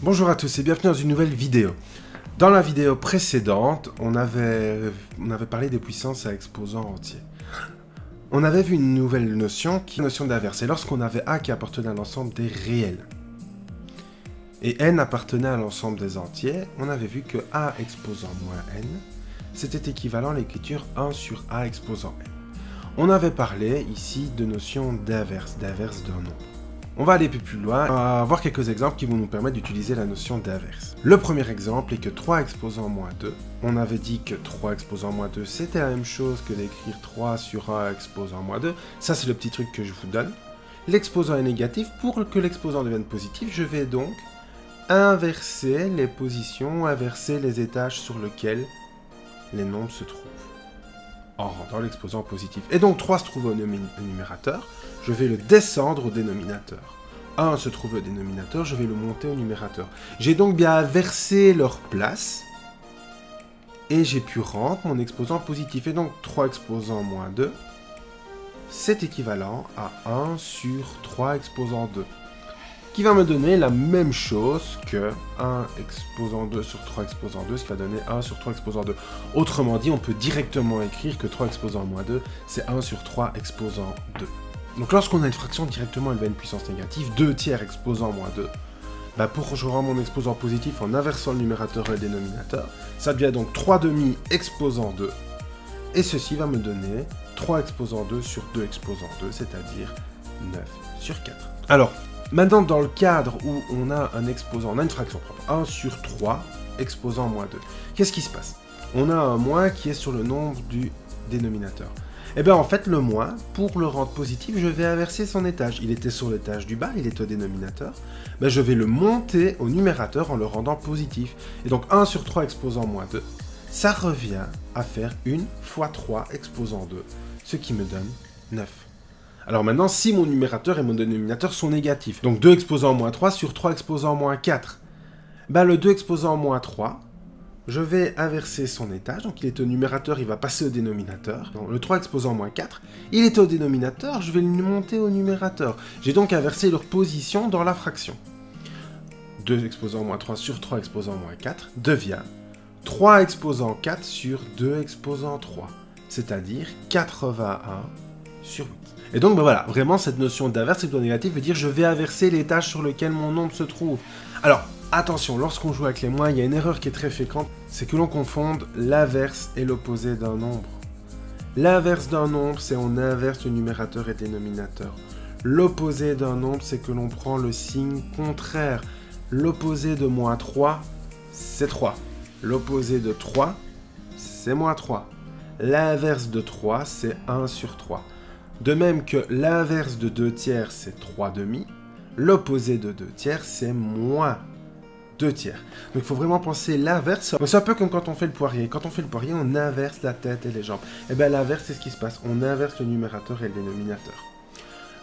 Bonjour à tous et bienvenue dans une nouvelle vidéo. Dans la vidéo précédente, on avait parlé des puissances à exposants entiers. On avait vu une nouvelle notion qui est la notion d'inverse. Et lorsqu'on avait A qui appartenait à l'ensemble des réels et N appartenait à l'ensemble des entiers, on avait vu que A exposant moins N, c'était équivalent à l'écriture 1 sur A exposant N. On avait parlé ici de notion d'inverse d'un nombre. On va aller plus loin, on va voir quelques exemples qui vont nous permettre d'utiliser la notion d'inverse. Le premier exemple est que 3 exposant moins 2. On avait dit que 3 exposant moins 2, c'était la même chose que d'écrire 3 sur 1 exposant moins 2. Ça, c'est le petit truc que je vous donne. L'exposant est négatif. Pour que l'exposant devienne positif, je vais donc inverser les positions, inverser les étages sur lesquels les nombres se trouvent, en rendant l'exposant positif. Et donc 3 se trouve au numérateur, je vais le descendre au dénominateur. 1 se trouve au dénominateur, je vais le monter au numérateur. J'ai donc bien inversé leur place, et j'ai pu rendre mon exposant positif. Et donc 3 exposant moins 2, c'est équivalent à 1 sur 3 exposant 2. Qui va me donner la même chose que 1 exposant 2 sur 3 exposant 2, ce qui va donner 1 sur 3 exposant 2. Autrement dit, on peut directement écrire que 3 exposant moins 2, c'est 1 sur 3 exposant 2. Donc lorsqu'on a une fraction directement élevée à une puissance négative, 2 tiers exposant moins 2, pour que je rends mon exposant positif en inversant le numérateur et le dénominateur, ça devient donc 3 demi exposant 2, et ceci va me donner 3 exposant 2 sur 2 exposant 2, c'est-à-dire 9 sur 4. Alors, maintenant, dans le cadre où on a un exposant, on a une fraction propre, 1 sur 3, exposant moins 2. Qu'est-ce qui se passe? On a un moins qui est sur le nombre du dénominateur. Et bien en fait, le moins, pour le rendre positif, je vais inverser son étage. Il était sur l'étage du bas, il est au dénominateur. Je vais le monter au numérateur en le rendant positif. Et donc 1 sur 3 exposant moins 2, ça revient à faire 1 fois 3 exposant 2, ce qui me donne 9. Alors maintenant, si mon numérateur et mon dénominateur sont négatifs, donc 2 exposant moins 3 sur 3 exposant moins 4, le 2 exposant moins 3, je vais inverser son étage, donc il est au numérateur, il va passer au dénominateur. Donc, le 3 exposant moins 4, il est au dénominateur, je vais le monter au numérateur. J'ai donc inversé leur position dans la fraction. 2 exposant moins 3 sur 3 exposant moins 4 devient 3 exposant 4 sur 2 exposant 3, c'est-à-dire 81 sur 8. Et donc voilà, vraiment cette notion d'inverse et de négatif veut dire je vais inverser l'étage sur lequel mon nombre se trouve. Alors, attention, lorsqu'on joue avec les moins, il y a une erreur qui est très fréquente, c'est que l'on confonde l'inverse et l'opposé d'un nombre. L'inverse d'un nombre, c'est on inverse le numérateur et le dénominateur. L'opposé d'un nombre, c'est que l'on prend le signe contraire. L'opposé de moins 3, c'est 3. L'opposé de 3, c'est moins 3. L'inverse de 3, c'est 1 sur 3. De même que l'inverse de 2 tiers, c'est 3 demi. L'opposé de 2 tiers, c'est moins 2 tiers. Donc il faut vraiment penser l'inverse. C'est un peu comme quand on fait le poirier. Quand on fait le poirier, on inverse la tête et les jambes. Et bien l'inverse, c'est ce qui se passe. On inverse le numérateur et le dénominateur.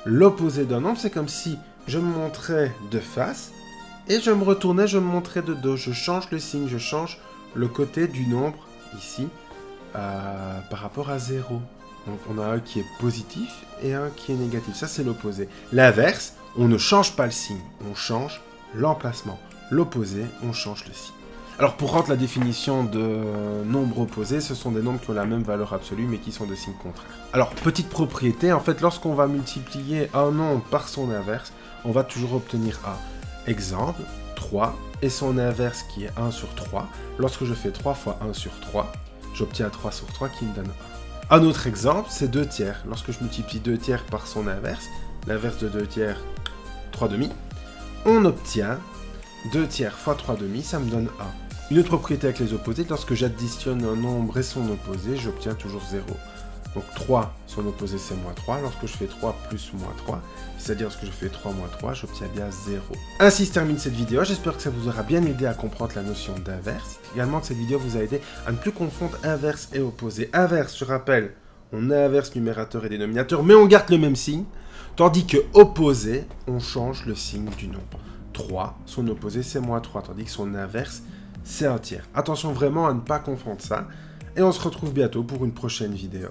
L'opposé d'un nombre, c'est comme si je me montrais de face et je me retournais, je me montrais de dos. Je change le signe, je change le côté du nombre ici par rapport à 0. Donc on a un qui est positif et un qui est négatif. Ça, c'est l'opposé. L'inverse, on ne change pas le signe, on change l'emplacement. L'opposé, on change le signe. Alors pour rendre la définition de nombres opposés, ce sont des nombres qui ont la même valeur absolue mais qui sont de signe contraire. Alors petite propriété, en fait lorsqu'on va multiplier un nombre par son inverse, on va toujours obtenir A. Exemple, 3 et son inverse qui est 1 sur 3. Lorsque je fais 3 fois 1 sur 3, j'obtiens 3 sur 3 qui me donne 1. Un autre exemple, c'est 2 tiers. Lorsque je multiplie 2 tiers par son inverse, l'inverse de 2 tiers, 3 demi, on obtient 2 tiers fois 3 demi, ça me donne 1. Une autre propriété avec les opposés, lorsque j'additionne un nombre et son opposé, j'obtiens toujours 0. Donc 3, son opposé c'est moins 3. Lorsque je fais 3 plus moins 3, c'est-à-dire lorsque je fais 3 moins 3, j'obtiens bien 0. Ainsi se termine cette vidéo. J'espère que ça vous aura bien aidé à comprendre la notion d'inverse. Également que cette vidéo vous a aidé à ne plus confondre inverse et opposé. Inverse, je rappelle, on inverse numérateur et dénominateur, mais on garde le même signe. Tandis que opposé, on change le signe du nombre. 3, son opposé c'est moins 3, tandis que son inverse c'est un tiers. Attention vraiment à ne pas confondre ça. Et on se retrouve bientôt pour une prochaine vidéo.